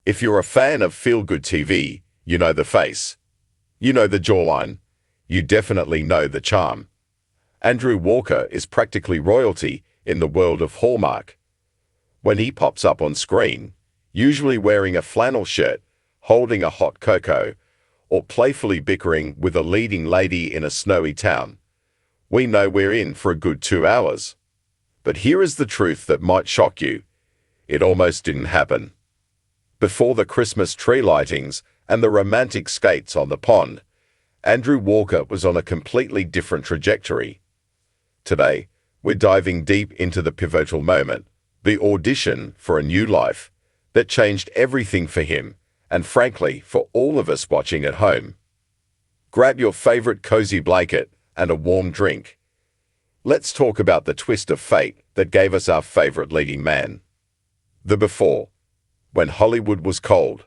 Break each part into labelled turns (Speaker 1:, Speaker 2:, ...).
Speaker 1: If you're a fan of feel-good TV, you know the face. You know the jawline. You definitely know the charm. Andrew Walker is practically royalty in the world of Hallmark. When he pops up on screen, usually wearing a flannel shirt, holding a hot cocoa, or playfully bickering with a leading lady in a snowy town, we know we're in for a good 2 hours. But here is the truth that might shock you. It almost didn't happen. Before the Christmas tree lightings and the romantic skates on the pond, Andrew Walker was on a completely different trajectory. Today, we're diving deep into the pivotal moment, the audition for a new life, that changed everything for him, and frankly, for all of us watching at home. Grab your favorite cozy blanket and a warm drink. Let's talk about the twist of fate that gave us our favorite leading man. The before, when Hollywood was cold.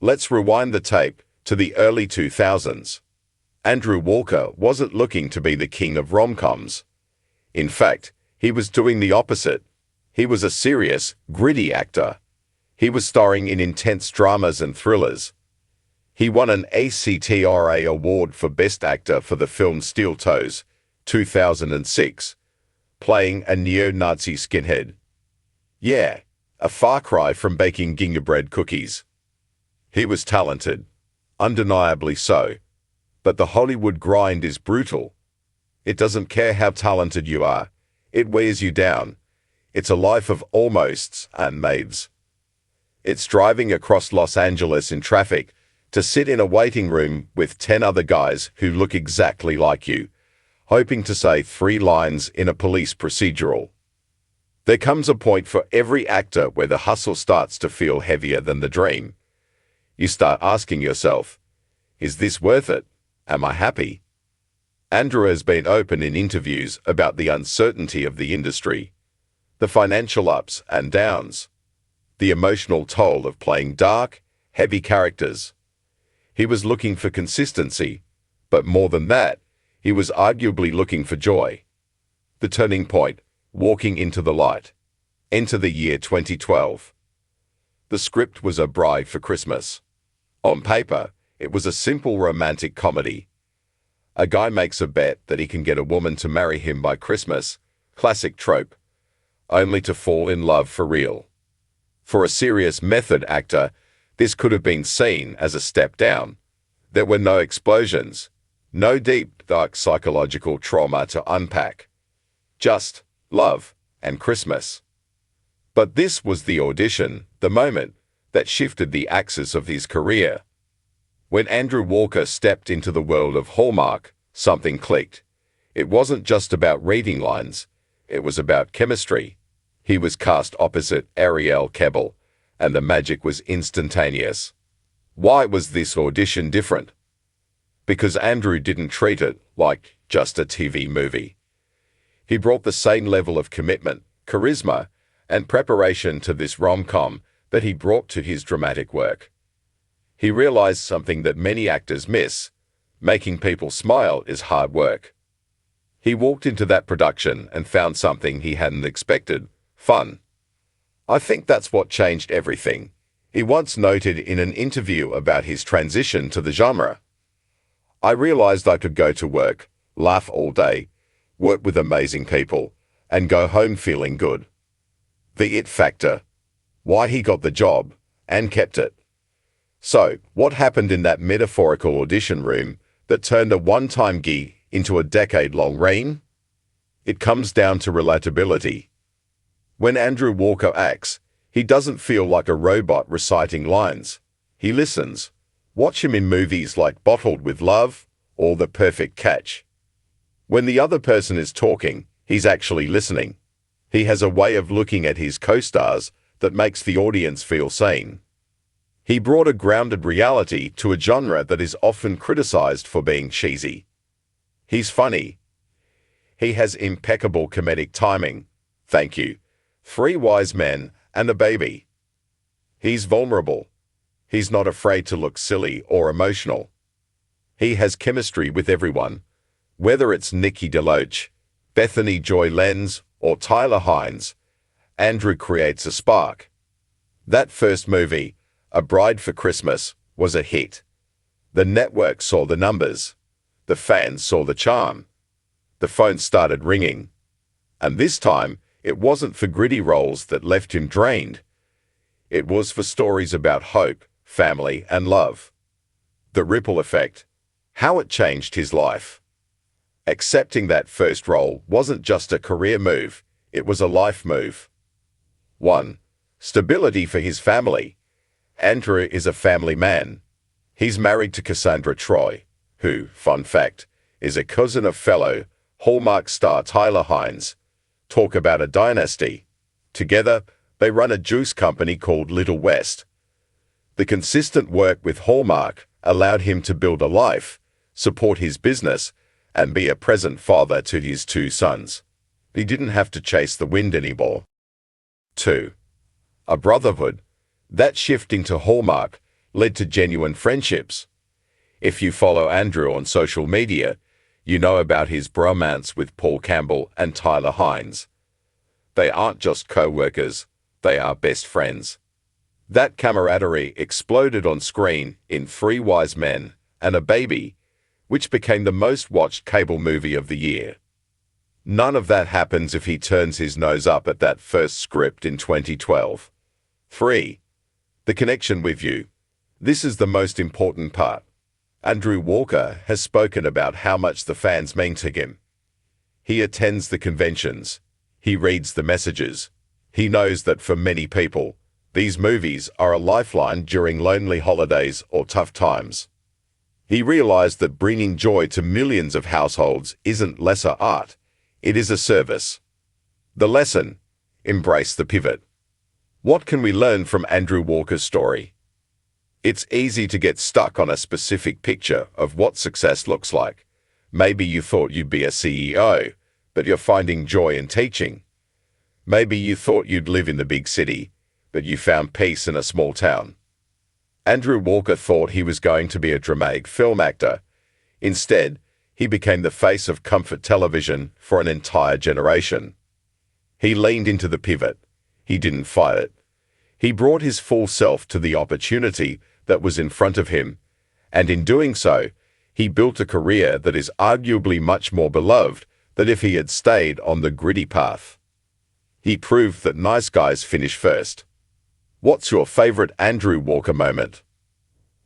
Speaker 1: Let's rewind the tape to the early 2000s. Andrew Walker wasn't looking to be the king of rom-coms. In fact, he was doing the opposite. He was a serious, gritty actor. He was starring in intense dramas and thrillers. He won an ACTRA award for Best Actor for the film Steel Toes, 2006, playing a neo-Nazi skinhead. Yeah, a far cry from baking gingerbread cookies. He was talented, undeniably so, but the Hollywood grind is brutal. It doesn't care how talented you are. It wears you down. It's a life of almosts and maybes. It's driving across Los Angeles in traffic to sit in a waiting room with 10 other guys who look exactly like you, hoping to say 3 lines in a police procedural. There comes a point for every actor where the hustle starts to feel heavier than the dream. You start asking yourself, is this worth it? Am I happy? Andrew has been open in interviews about the uncertainty of the industry, the financial ups and downs, the emotional toll of playing dark, heavy characters. He was looking for consistency, but more than that, he was arguably looking for joy. The turning point, walking into the light. Enter the year 2012. The script was A Bride for Christmas. On paper, it was a simple romantic comedy. A guy makes a bet that he can get a woman to marry him by Christmas, classic trope, only to fall in love for real. For a serious method actor, this could have been seen as a step down. There were no explosions, no deep, dark psychological trauma to unpack. Just love and Christmas. But this was the audition, the moment that shifted the axis of his career. When Andrew Walker stepped into the world of Hallmark, something clicked. It wasn't just about reading lines, it was about chemistry. He was cast opposite Ariel Kebbel, and the magic was instantaneous. Why was this audition different? Because Andrew didn't treat it like just a TV movie. He brought the same level of commitment, charisma, and preparation to this rom-com that he brought to his dramatic work. He realized something that many actors miss: making people smile is hard work. He walked into that production and found something he hadn't expected: fun. I think that's what changed everything. He once noted in an interview about his transition to the genre. I realized I could go to work, laugh all day, work with amazing people, and go home feeling good. The it factor. Why he got the job, and kept it. So, what happened in that metaphorical audition room that turned a one-time gig into a decade-long reign? It comes down to relatability. When Andrew Walker acts, he doesn't feel like a robot reciting lines. He listens. Watch him in movies like Bottled with Love or The Perfect Catch. When the other person is talking, he's actually listening. He has a way of looking at his co-stars that makes the audience feel sane. He brought a grounded reality to a genre that is often criticized for being cheesy. He's funny. He has impeccable comedic timing. Thank you. 3 wise men and a baby. He's vulnerable. He's not afraid to look silly or emotional. He has chemistry with everyone, whether it's Nikki DeLoach, Bethany Joy Lenz, or Tyler Hines. Andrew creates a spark. That first movie, A Bride for Christmas was a hit. The network saw the numbers. The fans saw the charm. The phone started ringing. And this time, it wasn't for gritty roles that left him drained. It was for stories about hope, family, and love. The ripple effect. How it changed his life. Accepting that first role wasn't just a career move, it was a life move. 1. Stability for his family. Andrew is a family man. He's married to Cassandra Troy, who, fun fact, is a cousin of fellow Hallmark star Tyler Hines. Talk about a dynasty. Together, they run a juice company called Little West. The consistent work with Hallmark allowed him to build a life, support his business, and be a present father to his 2 sons. He didn't have to chase the wind anymore. 2. A brotherhood. That shifting to Hallmark led to genuine friendships. If you follow Andrew on social media, you know about his bromance with Paul Campbell and Tyler Hines. They aren't just co-workers, they are best friends. That camaraderie exploded on screen in 3 Wise Men and a Baby, which became the most watched cable movie of the year. None of that happens if he turns his nose up at that first script in 2012. 3. The connection with you. This is the most important part. Andrew Walker has spoken about how much the fans mean to him. He attends the conventions. He reads the messages. He knows that for many people, these movies are a lifeline during lonely holidays or tough times. He realized that bringing joy to millions of households isn't lesser art, it is a service. The lesson: embrace the pivot. What can we learn from Andrew Walker's story? It's easy to get stuck on a specific picture of what success looks like. Maybe you thought you'd be a CEO, but you're finding joy in teaching. Maybe you thought you'd live in the big city, but you found peace in a small town. Andrew Walker thought he was going to be a dramatic film actor. Instead, he became the face of comfort television for an entire generation. He leaned into the pivot. He didn't fight it. He brought his full self to the opportunity that was in front of him, and in doing so, he built a career that is arguably much more beloved than if he had stayed on the gritty path. He proved that nice guys finish first. What's your favorite Andrew Walker moment?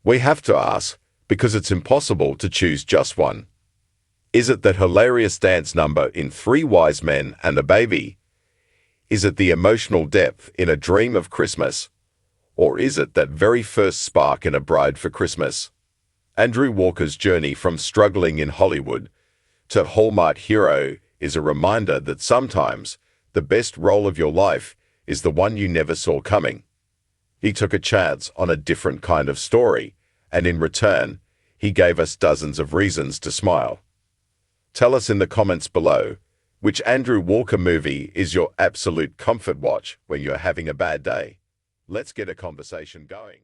Speaker 1: We have to ask, because it's impossible to choose just one. Is it that hilarious dance number in 3 Wise Men and a Baby? Is it the emotional depth in A Dream of Christmas? Or is it that very first spark in A Bride for Christmas? Andrew Walker's journey from struggling in Hollywood to Hallmark hero is a reminder that sometimes the best role of your life is the one you never saw coming. He took a chance on a different kind of story, and in return, he gave us dozens of reasons to smile. Tell us in the comments below, which Andrew Walker movie is your absolute comfort watch when you're having a bad day? Let's get a conversation going.